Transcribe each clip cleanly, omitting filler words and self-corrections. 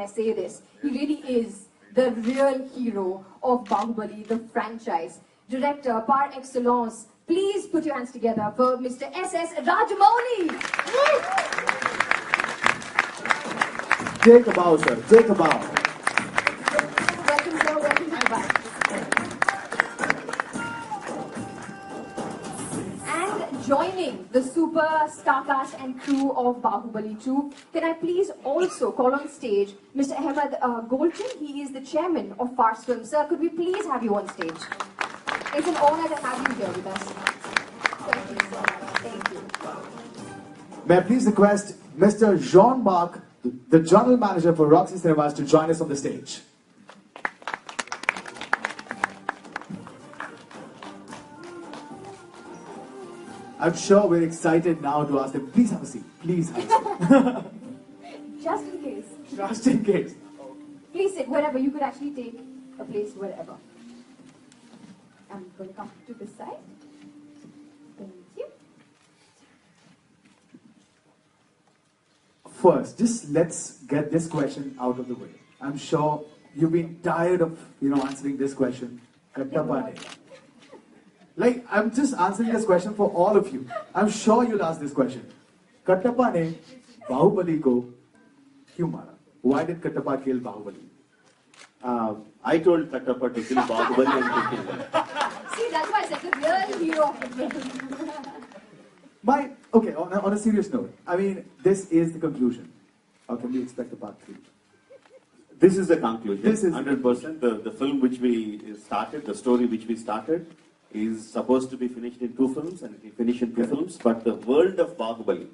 I say this. He really is the real hero of Bahubali, the franchise. Director par excellence. Please put your hands together for Mr. S.S. Rajamouli. Take a bow, sir. Take a bow. Welcome, sir. Welcome to Dubai. And joining the super star cast and crew of Bahubali-2, can I please also call on stage Mr. Ahmed Golchin? He is the chairman of Fars Films. Sir, could we please have you on stage? It's an honor to have you here with us. Thank you so much. Thank you. May I please request Mr. Jean-Marc, the general manager for Roxy Cinemas, to join us on the stage. I'm sure we're excited now to ask them, please have a seat. Please have a seat. Just in case. Just in case. Please sit wherever. You could actually take a place wherever. I'm going to come to this side. Thank you. First, just let's get this question out of the way. I'm sure you've been tired of, answering this question. Kattappa ne. Like, I'm just answering this question for all of you. I'm sure you'll ask this question. Kattappa ne Bahubali ko kyun mara? Why did Kattappa kill Bahubali? I told Kattappa to kill Bahubali and to kill him. See, that's why I said the real hero of the film. Okay, on a serious note, I mean, this is the conclusion. Or can we expect a part 3? This is the conclusion. This is 100%. The film which we started, the story which we started, is supposed to be finished in 2 films, and it will finish in 2 films, but the world of Bahubali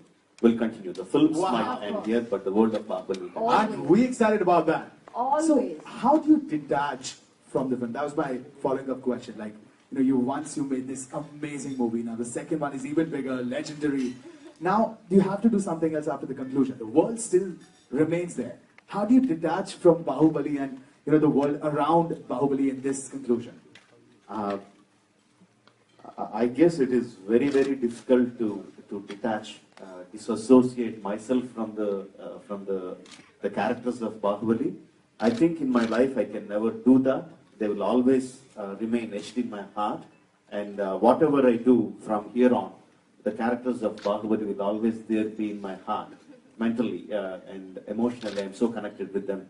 will continue. The films might end here, but the world of Bahubali will continue. Aren't we excited about that? Always. So, how do you detach from the film? That was my following up question. Like, you made this amazing movie. Now the second one is even bigger, legendary. Now, you have to do something else after the conclusion. The world still remains there. How do you detach from Bahubali and, the world around Bahubali in this conclusion? I guess it is very, very difficult to detach, disassociate myself from the characters of Bahubali. I think in my life I can never do that. They will always remain etched in my heart, and whatever I do from here on, the characters of Bahubali will always there be in my heart, mentally and emotionally. I'm so connected with them.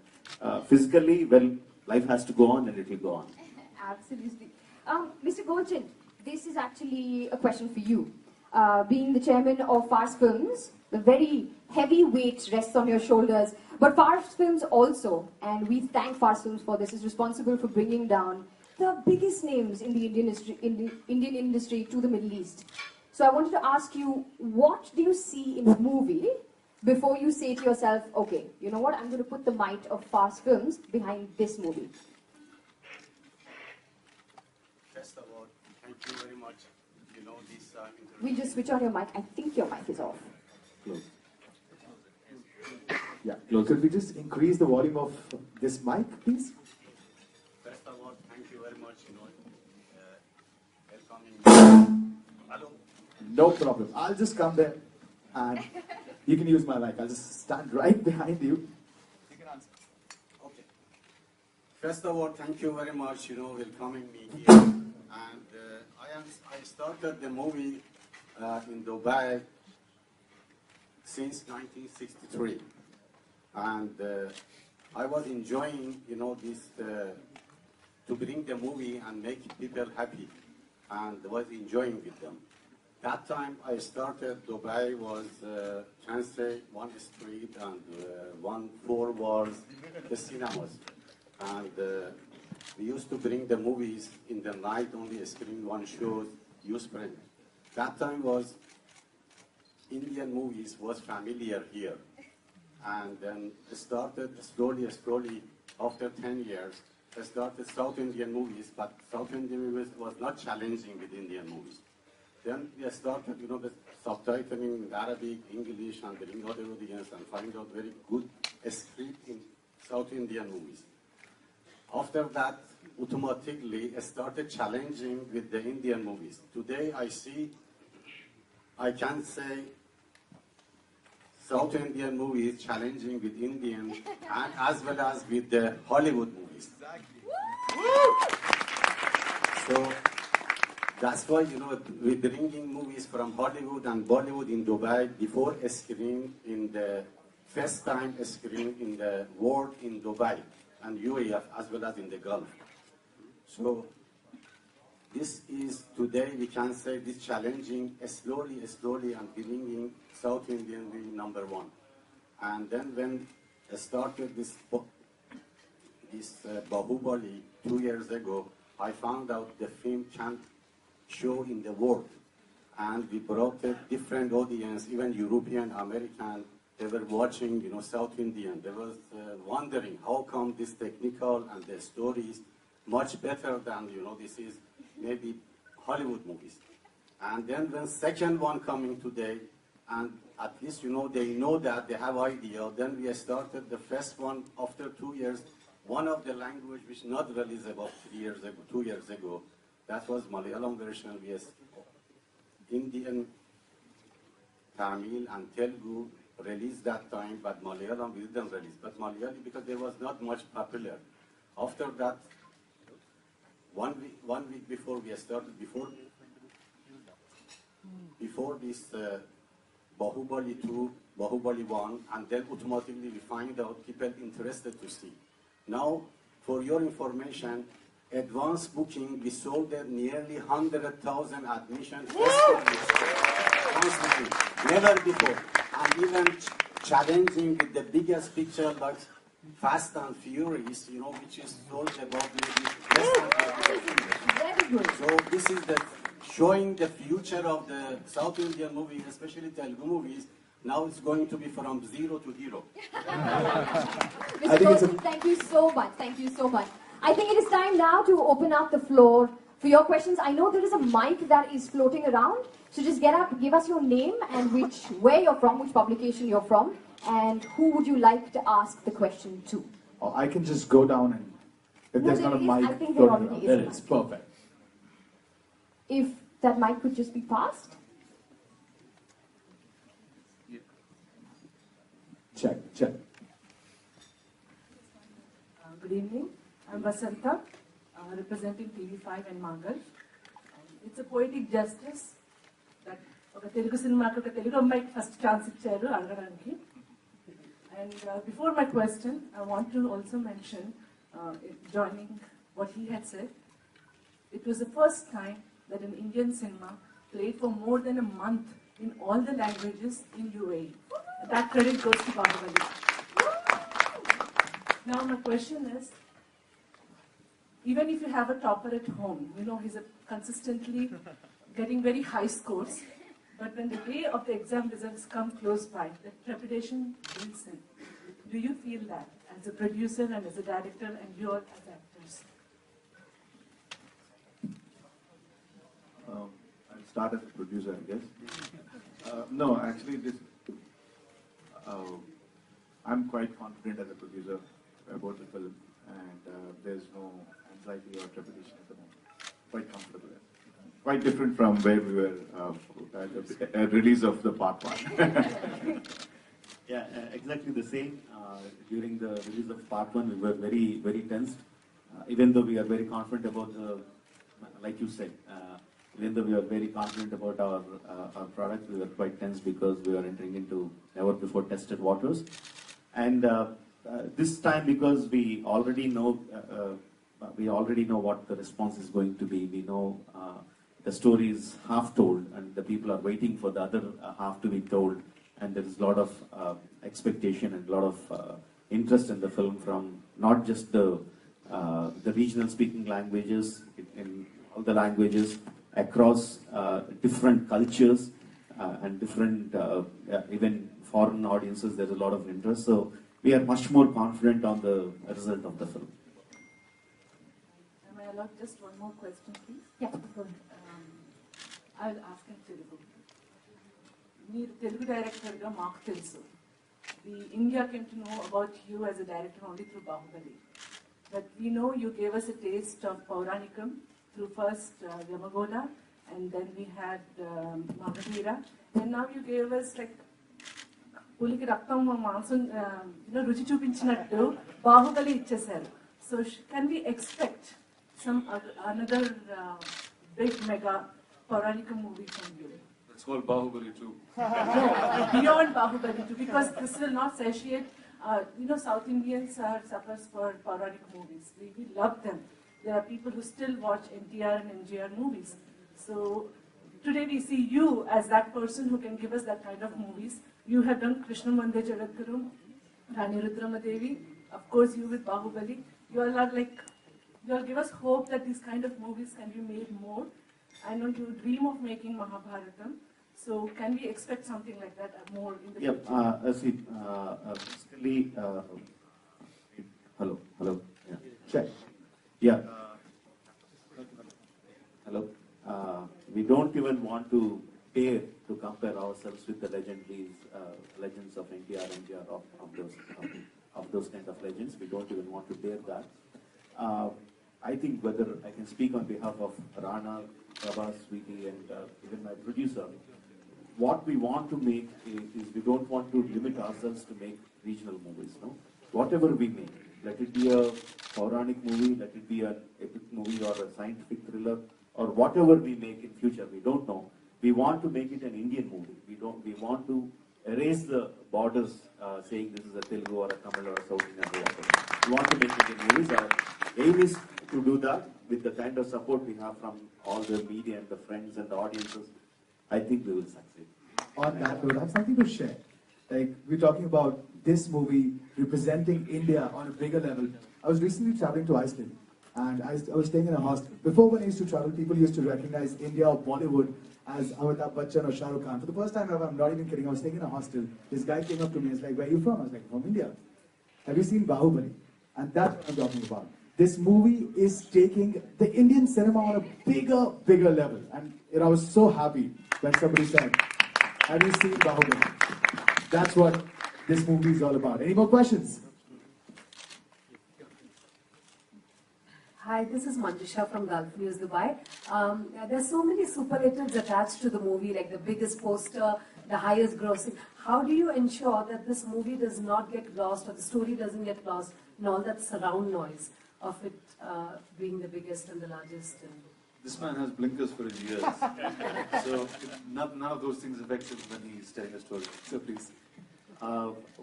Physically, well, life has to go on and it will go on. Absolutely. Mr. Golchin, this is actually a question for you. Being the chairman of Fars Films, the very heavy weight rests on your shoulders. But Fars Films also, and we thank Fars Films for this, is responsible for bringing down the biggest names in the Indian industry to the Middle East. So I wanted to ask you, what do you see in a movie before you say to yourself, okay, you know what, I'm going to put the might of Fars Films behind this movie? First of all, thank you very much. This We'll just switch on your mic. I think your mic is off. Close. Yeah, could we just increase the volume of this mic, please? First of all, thank you very much. Welcoming. Hello. No problem. I'll just come there and you can use my mic. I'll just stand right behind you. You can answer. Okay. First of all, thank you very much. Welcoming me here. And I started the movie in Dubai since 1963. And I was enjoying, this, to bring the movie and make people happy, and was enjoying with them. That time I started, Dubai was Chancery, one street, and one floor was the cinemas. And we used to bring the movies in the night, only screen one show, use print. That time was Indian movies was familiar here. And then it started slowly, after 10 years, I started South Indian movies, but South Indian movies was not challenging with Indian movies. Then we started, the subtitling in Arabic, English, and bring out the audience and find out very good script in South Indian movies. After that, automatically, I started challenging with the Indian movies. Today, I can say South Indian movies challenging with Indian and as well as with the Hollywood movies. So that's why, we're bringing movies from Hollywood and Bollywood in Dubai before a screen in the first time screen in the world in Dubai and UAE as well as in the Gulf. So this is today we can say this challenging slowly and bringing South Indian movie number one. And then when I started this Bahubali 2 years ago, I found out the film can show in the world. And we brought a different audience, even European, American. They were watching, South Indian. They was wondering how come this technical and the stories much better than, this is maybe Hollywood movies. And then when second one coming today, and at least, they know that they have idea, then we started the first one after 2 years, one of the language which not released about 2 years ago, that was Malayalam version. Yes, Indian, Tamil and Telugu released that time, but Malayalam we didn't release. But Malayali, because there was not much popular. After that, one week before we started, before this Bahubali-2, Bahubali-1, and then automatically we find out people interested to see. Now, for your information, advance booking, we sold nearly 100,000 admissions. Never before. And even challenging with the biggest picture like Fast and Furious, which is sold about maybe less than Very good. So this is showing the future of the South Indian movies, especially Telugu movies. Now it's going to be from zero to hero. Mr. Goshen, thank you so much. Thank you so much. I think it is time now to open up the floor for your questions. I know there is a mic that is floating around. So just get up, give us your name and where you're from, which publication you're from, and who would you like to ask the question to? Or I can just go down and if there's not a mic, I think there already is. There is. Perfect. If that mic could just be passed. Check. Good evening. I'm Vasanta, representing TV5 and Mangal. It's a poetic justice that Telugu cinema ku Telugu ammaiki first chance icharu adagadaniki. And before my question, I want to also mention, joining what he had said, it was the first time that an Indian cinema played for more than a month in all the languages in UAE. That credit goes to Bahubali. Now my question is, even if you have a topper at home, he's consistently getting very high scores, but when the day of the exam results come close by, the trepidation builds in. Do you feel that as a producer and as a director and you all as actors? I'll start as a producer, I guess. No, actually, I'm quite confident as a producer about the film, and there's no anxiety or trepidation at the moment. Quite comfortable. Quite different from where we were at the release of the part one. Yeah, exactly the same. During the release of part one, we were very, very tense. Even though we are very confident about like you said, even though we are very confident about our product, we were quite tense because we are entering into never before tested waters. And this time, because we already know what the response is going to be. We know the story is half told, and the people are waiting for the other half to be told. And there is a lot of expectation and a lot of interest in the film from not just the regional speaking languages, in all the languages across different cultures and different even foreign audiences. There's a lot of interest, so we are much more confident on the result of the film. Am I allowed just one more question, please? Yeah, go ahead. I'll ask in Telugu. మీరు తెలుగు డైరెక్టర్గా మాకు తెలుసు. India came to know about you as a director only through Bahubali. But we know you gave us a taste of Pauranikam through first Yamagola, and then we had Mahavira, and now you gave us like పులికి రక్తం మాంసం రుచి చూపించినట్టు బాహుబలి ఇచ్చేసారు. So can we expect some another big mega Puranika movie from you? It's called Bahubali-2. No, beyond Bahubali-2, because this will not satiate. South Indians are suffers for Puranika movies. We love them. There are people who still watch NTR and NGR movies. So today we see you as that person who can give us that kind of movies. You have done Krishna Mande Jagadguru, Rani Rudramadevi, of course you with Bahubali. You all are like, you all give us hope that these kind of movies can be made more. I know you dream of making Mahabharatam. So can we expect something like that more in the future? Basically, hello. Yeah. Check. Yeah. Hello. We don't even want to dare to compare ourselves with the legends of NTR, NGR, of those kind of legends. We don't even want to dare that. I think whether I can speak on behalf of Rana, Prabhas, Sweetie, and even my producer, what we want to make is we don't want to limit ourselves to make regional movies. No, whatever we make, let it be a Puranic movie, let it be an epic movie or a scientific thriller, or whatever we make in future, we don't know. We want to make it an Indian movie. We want to erase the borders, saying this is a Telugu or a Tamil or a South Indian or whatever. We want to make Indian movies. Our aim is to do that with the kind of support we have from all the media and the friends and the audiences. I think we will succeed. On that note, I have something to share. Like, we're talking about this movie representing India on a bigger level. I was recently traveling to Iceland, and I was staying in a hostel. Before, when I used to travel, people used to recognize India or Bollywood as Amitabh Bachchan or Shah Rukh Khan. For the first time ever, I'm not even kidding, I was staying in a hostel. This guy came up to me and was like, where are you from? I was like, from India. Have you seen Bahubali? And that's what I'm talking about. This movie is taking the Indian cinema on a bigger level. And I was so happy when somebody said, have you seen Bahubali? That's what this movie is all about. Any more questions? Hi, this is Manjusha from Gulf News Dubai. There's so many superlatives attached to the movie, like the biggest poster, the highest grossing. How do you ensure that this movie does not get lost or the story doesn't get lost in all that surround noise of it being the biggest and the largest? This man has blinkers for his ears. So none of those things affect him when he's telling a story. So please.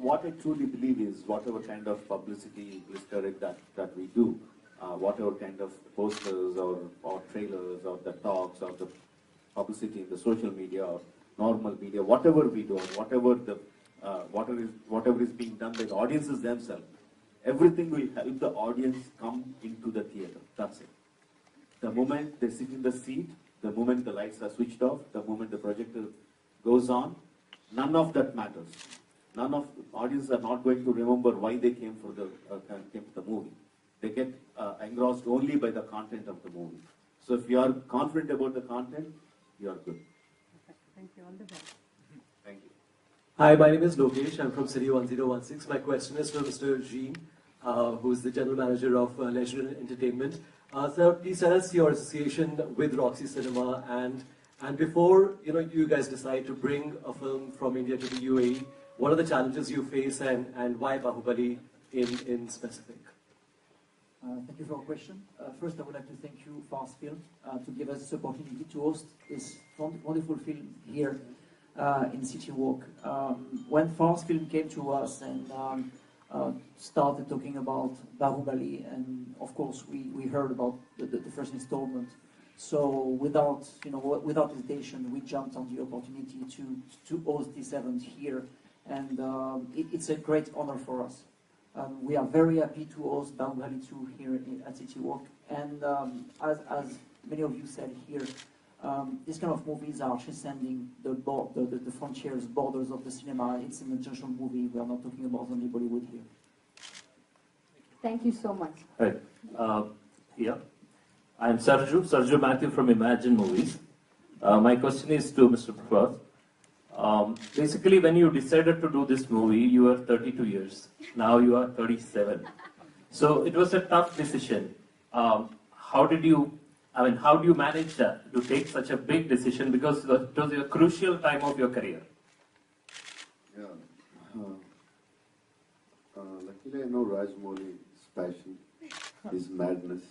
What I truly believe is whatever kind of publicity, blisterik that we do, whatever kind of posters or trailers or the talks or the publicity in the social media or normal media, whatever we do, or whatever is being done by the audiences themselves, everything will help the audience come into the theater. That's it. The moment they sit in the seat, the moment the lights are switched off, the moment the projector goes on, none of that matters. None of the audience are not going to remember why they came to the movie. They get engrossed only by the content of the movie. So if you are confident about the content, you are good. Thank you. All the best. Thank you. Hi, my name is Lokesh. I'm from City 1016. My question is for Mr. Jean, who is the General Manager of Leisure and Entertainment. Sir, please tell us your association with Roxy Cinema, and before you guys decide to bring a film from India to the UAE, what are the challenges you face and why Bahubali in specific? Thank you for your question. First, I would like to thank you, Fast Film, to give us this opportunity to host this wonderful film here in City Walk. When Fast Film came to us and started talking about Bahubali, and of course we heard about the first installment. So without hesitation, we jumped on the opportunity to host this event here, and it's a great honor for us. We are very happy to host Bahubali-2 here at City Walk, and as many of you said here, these kind of movies are transcending the frontiers, borders of the cinema. It's an international movie. We are not talking about only Bollywood here. Thank you so much. Right. Yeah. I'm Sarju Matthew from Imagine Movies. My question is to Mr. Prabhas. Basically, when you decided to do this movie, you were 32 years. Now you are 37. So it was a tough decision. How do you manage that, to take such a big decision, because it was a crucial time of your career? Yeah. Luckily, I know Rajamouli's passion, his madness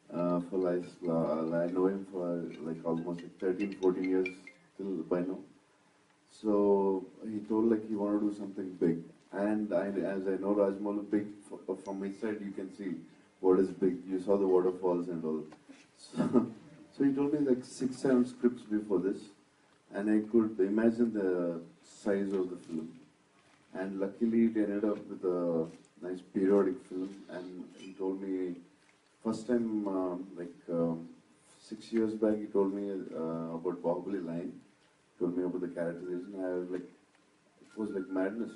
for life. I know him for like almost like 13, 14 years till by now. So he told like he wanted to do something big. And as I know Rajmouli big, from his side you can see what is big. You saw the waterfalls and all. So he told me like 6, 7 scripts before this. And I could imagine the size of the film. And luckily it ended up with a nice periodic film. And he told me, first time 6 years back, he told me about Bahubali line. Told me about the characterization. I was like, it was like madness.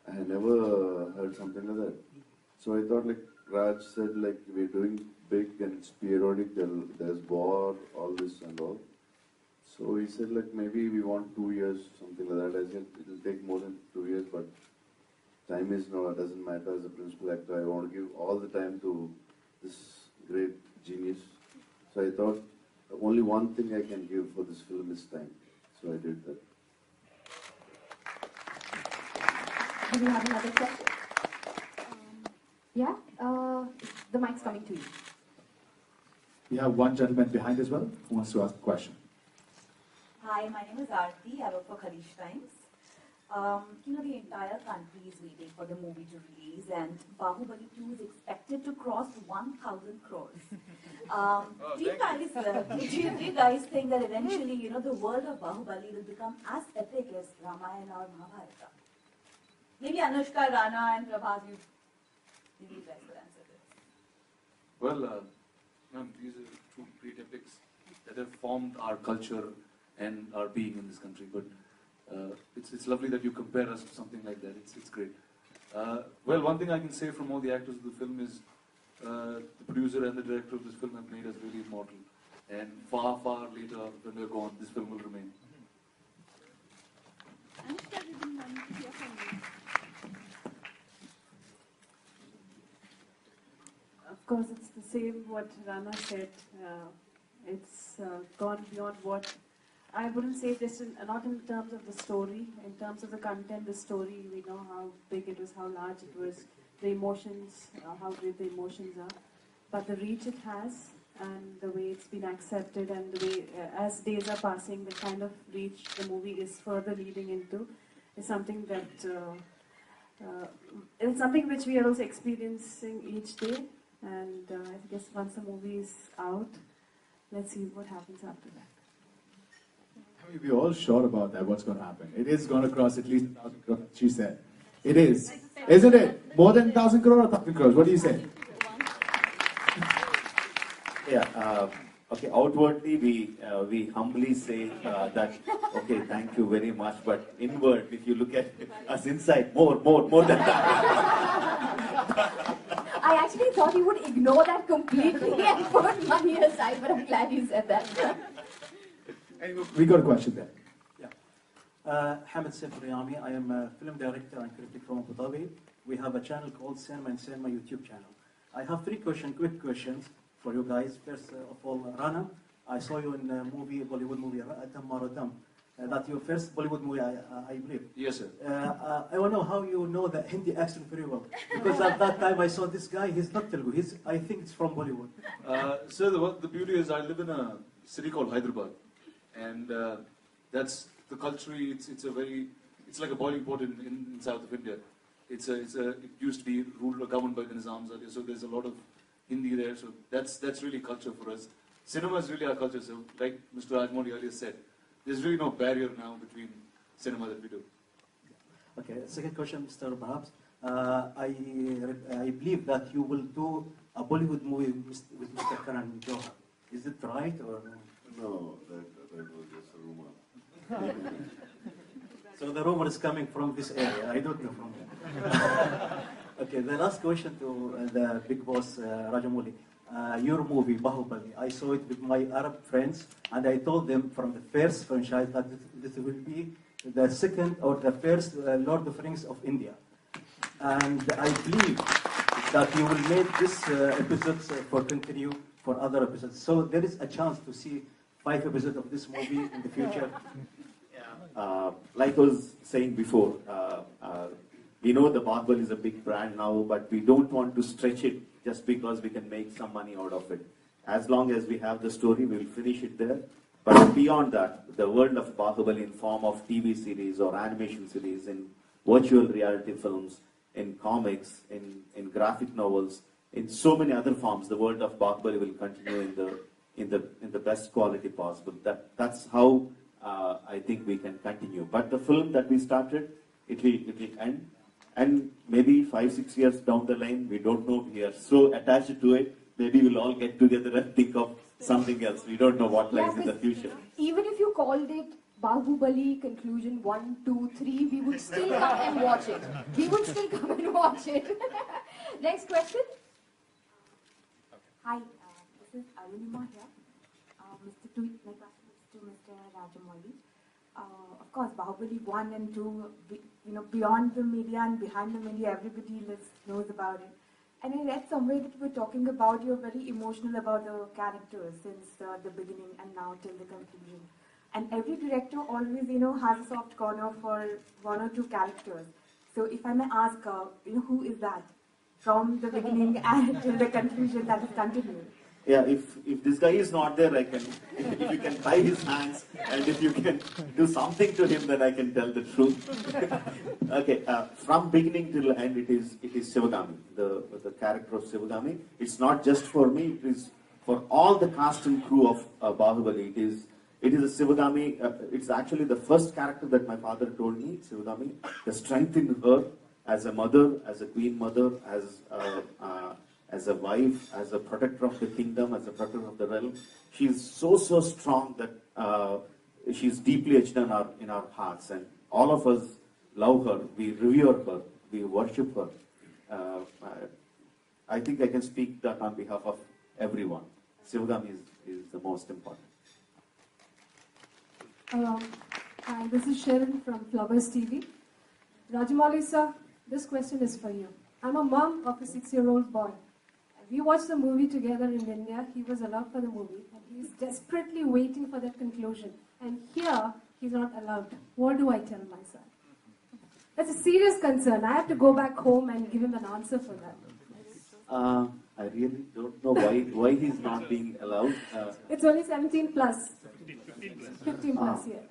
I had never heard something like that. So I thought like Raj said like we're doing big and it's periodic. There's war, all this and all. So he said like maybe we want 2 years, something like that. I said it will take more than 2 years, but time is no, it doesn't matter. As a principal actor, I want to give all the time to this great genius. So I thought only one thing I can give for this film is time. So I did that. Do we have another question? Yeah? The mic's coming to you. We have one gentleman behind as well who wants to ask a question. Hi, my name is Aarti. I work for Khaleej Times. The entire country is waiting for the movie to release, and Bahubali-2 is expected to cross 1,000 crores. Do you guys think that eventually, the world of Bahubali will become as epic as Ramayana or Mahabharata? Maybe Anushka, Rana and Prabhas, maybe you guys will answer this. Well, these are two great epics that have formed our culture and our being in this country. But it's lovely that you compare us to something like that. It's great. Well, one thing I can say from all the actors of the film is the producer and the director of this film have made us really immortal. And far, far later, when we're gone, this film will remain. Anushka, we didn't want to hear from you. Of course, it's the same what Rana said. It's gone beyond what I wouldn't say just not in terms of the story, in terms of the content, the story. We know how big it was, how large it was, the emotions, how great the emotions are. But the reach it has, and the way it's been accepted, and the way as days are passing, the kind of reach the movie is further leading into, is something that it's something which we are also experiencing each day. And I guess once the movie is out, let's see what happens after that. I mean, we're all sure about that, what's going to happen. It is going to cross at least 1,000 crores, she said. It is. Isn't it? More than 1,000 crores or 1,000 crores? What do you say? Yeah, okay, outwardly we humbly say that, okay, thank you very much, but inward, if you look at us inside, more than that. I actually thought you would ignore that completely and put money aside, but I'm glad you said that. Anyway, we got a question there. Hamid Saif Riyami. I am a film director and critic from Abu Dhabi. We have a channel called Cinema and Cinema YouTube channel. I have 3 quick questions for you guys. First of all, Rana, I saw you in a Bollywood movie, Adam Maradam. That's your first Bollywood movie, I believe. Yes, sir. I want to know how you know the Hindi accent very well. Because at that time I saw this guy, he's not Telugu, I think it's from Bollywood. So the beauty is I live in a city called Hyderabad. And that's the culture, it's like a boiling pot in south of India. It used to be governed by the Nizams earlier, so there's a lot of Hindi there, so that's really culture for us. Cinema is really our culture, so like Mr. Rajmouli earlier said, there's really no barrier now between cinema that we do. Okay, second question, Mr. Babs. I believe that you will do a Bollywood movie with Mr. Karan Johar. Is it right or no? No, that was just a rumor. So the rumor is coming from this area. I don't know from where. Okay, the last question to the big boss, Rajamouli. Your movie, Bahubali, I saw it with my Arab friends, and I told them from the first franchise that this will be the second or the first Lord of the Rings of India. And I believe that you will make this episodes for continue for other episodes. So there is a chance to see 5 episodes of this movie in the future. Yeah, like I was saying before, we know the Bahubali is a big brand now, but we don't want to stretch it just because we can make some money out of it. As long as we have the story, we'll finish it there. But beyond that, the world of Bahubali in form of TV series or animation series, in virtual reality films, in comics, in graphic novels, in so many other forms, the world of Bahubali will continue in the best quality possible. That's how I think we can continue. But the film that we started, it will end. And maybe 5-6 years down the line, we don't know, we are so attached to it, maybe we'll all get together and think of something else. We don't know what lies in the future. Even if you called it Bahubali conclusion 1, 2, 3, we would still come and watch it. We would still come and watch it. Next question. Hi, this is Arunima here. My question is to Mr. Rajamouli. Of course, Bahubali 1 and 2, beyond the media and behind the media, everybody knows about it. And I read somewhere that you were talking about you're very emotional about the characters since the beginning and now till the conclusion. And every director always, has a soft corner for one or two characters. So if I may ask, who is that? From the beginning and till the conclusion that is continued. Yeah, if this guy is not there, if you can tie his hands and if you can do something to him, then I can tell the truth. Okay, from beginning till end, it is Sivagami, the character of Sivagami. It's not just for me; it is for all the cast and crew of Bahubali. It is a Sivagami. It's actually the first character that my father told me, Sivagami. The strength in her as a mother, as a queen mother, as a wife, as a protector of the kingdom, as a protector of the realm. She is so strong that she is deeply etched in our hearts, and all of us love her, we revere her, we worship her. I think I can speak that on behalf of everyone. Sivagami is the most important. Hi, this is Sharon from Flowers TV. Rajamouli sir, this question is for you. I'm a mom of a 6-year-old boy. We watched the movie together in India. He was allowed for the movie, and he's desperately waiting for that conclusion. And here, he's not allowed. What do I tell my son? That's a serious concern. I have to go back home and give him an answer for that. I really don't know why he's not being allowed. It's only 17 plus. 15 plus, yeah.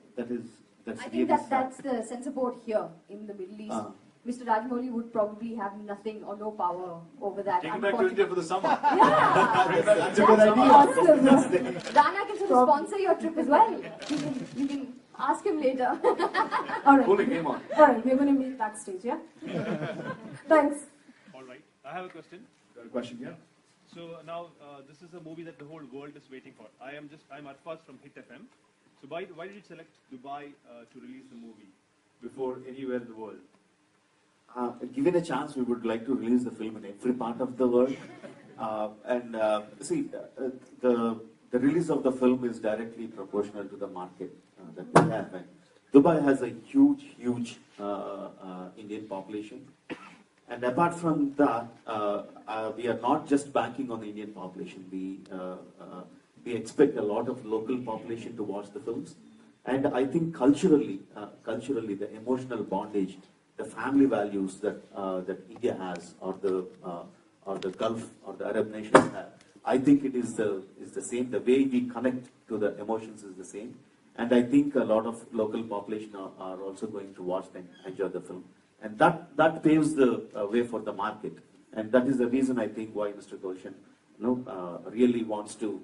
That's I think that's the censor board here in the Middle East. Mr. Rajamouli would probably have nothing or no power over that. Take him back to India for the summer. Yeah, that's a good idea. Awesome. Rana can sort of sponsor your trip as well. You can ask him later. All right. Holy game on. All right, we're going to meet backstage, yeah? Thanks. All right. I have a question. Got a question here? So now this is a movie that the whole world is waiting for. I'm Arfaz from Hit FM. So why did you select Dubai to release the movie before anywhere in the world? Given a chance, we would like to release the film in every part of the world. The release of the film is directly proportional to the market that we have. And Dubai has a huge Indian population. And apart from that, we are not just banking on the Indian population. We expect a lot of local population to watch the films. And I think culturally, the emotional bondage, the family values that India has, or the Gulf or the Arab nations have, I think it is the same. The way we connect to the emotions is the same. And I think a lot of local population are also going to watch and enjoy the film. And that paves the way for the market. And that is the reason I think why Mr. Gulshan really wants to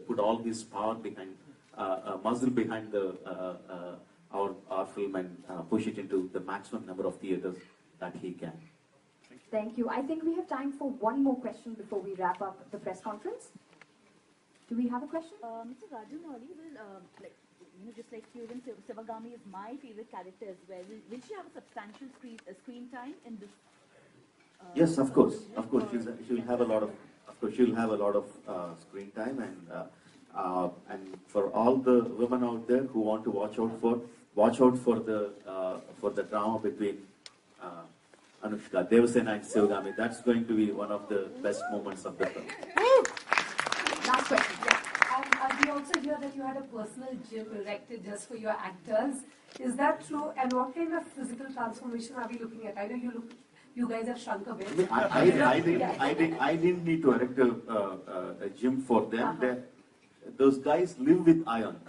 put all his power behind, muzzle behind our film and push it into the maximum number of theaters that he can. Thank you. I think we have time for one more question before we wrap up the press conference. Do we have a question? Mr. Rajamouli, just like you, even Sivagami is my favorite character as well. Will she have a substantial screen time in this? Yes, of course. She'll have a lot of screen time, and for all the women out there who want to watch out for the drama between Anushka, Devasena and Sivagami. That's going to be one of the best moments of the film. Last question. we also hear that you had a personal gym erected just for your actors. Is that true? And what kind of physical transformation are we looking at? I know you guys have shrunk a bit. I didn't need to erect a gym for them. Those guys live with iron.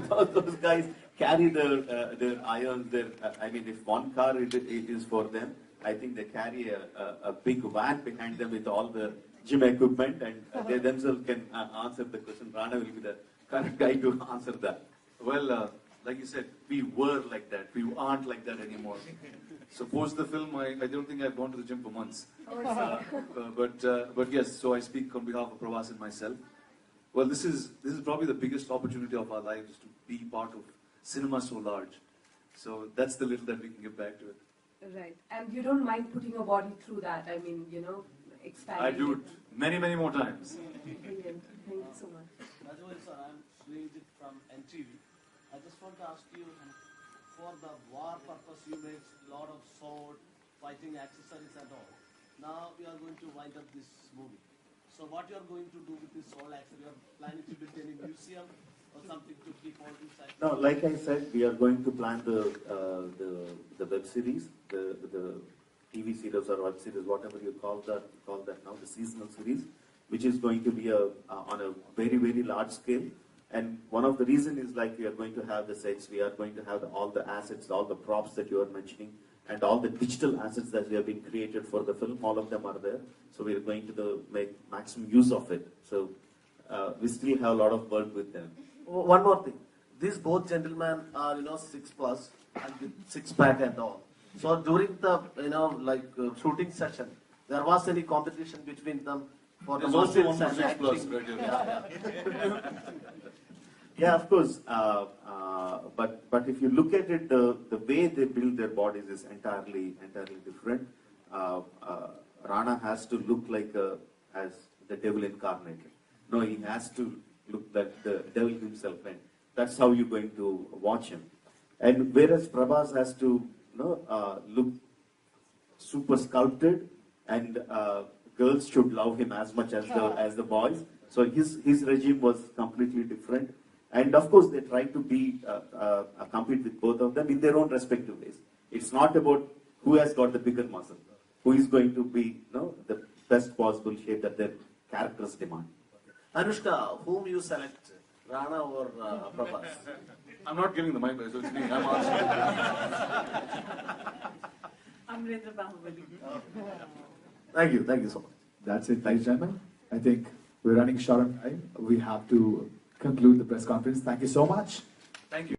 Those guys carry their irons. I mean, if one car it is for them, I think they carry a big van behind them with all the gym equipment, and they themselves can answer the question. Rana will be the correct guy to answer that. Well, like you said, we were like that. We aren't like that anymore. So post the film, I don't think I've gone to the gym for months. But yes, so I speak on behalf of Prabhas and myself. Well, this is probably the biggest opportunity of our lives to be part of cinema so large. So that's the little that we can give back to it. Right. And you don't mind putting your body through that? I mean, expanding. I do it many, many more times. Brilliant. Thank you so much. Rajamauli sir, I'm Srijit from NTV. I just want to ask you, for the war purpose, you made a lot of sword, fighting accessories and all. Now we are going to wind up this movie. So what you are going to do with this sword accessory? You are planning to build any museum or something to keep all these accessories? No, like I said, we are going to plan the web series, the TV series or web series, whatever you call that now, the seasonal series, which is going to be on a very, very large scale. And one of the reasons is like we are going to have the sets, we are going to have all the assets, all the props that you are mentioning, and all the digital assets that we have been created for the film, all of them are there. So we are going to make maximum use of it. So we still have a lot of work with them. One more thing. These both gentlemen are, 6+ and with six-pack and all. So during the, shooting session, there was any competition between them for the muscles and acting? Right here. Yeah, of course. But if you look at it, the way they build their bodies is entirely different. Rana has to look like as the devil incarnated. No, he has to look like the devil himself, and that's how you're going to watch him. And whereas Prabhas has to look super sculpted, and girls should love him as much as the boys. So his regime was completely different. And of course, they try to compete with both of them in their own respective ways. It's not about who has got the bigger muscle, who is going to be the best possible shape that their characters demand. Anushka, whom you select, Rana or Prabhas? I'm not giving the mic, so it's me. I'm asking. Amrendra Bahubali. Thank you so much. That's it, ladies and gentlemen. I think we're running short on time. We have to conclude the press conference. Thank you so much. Thank you.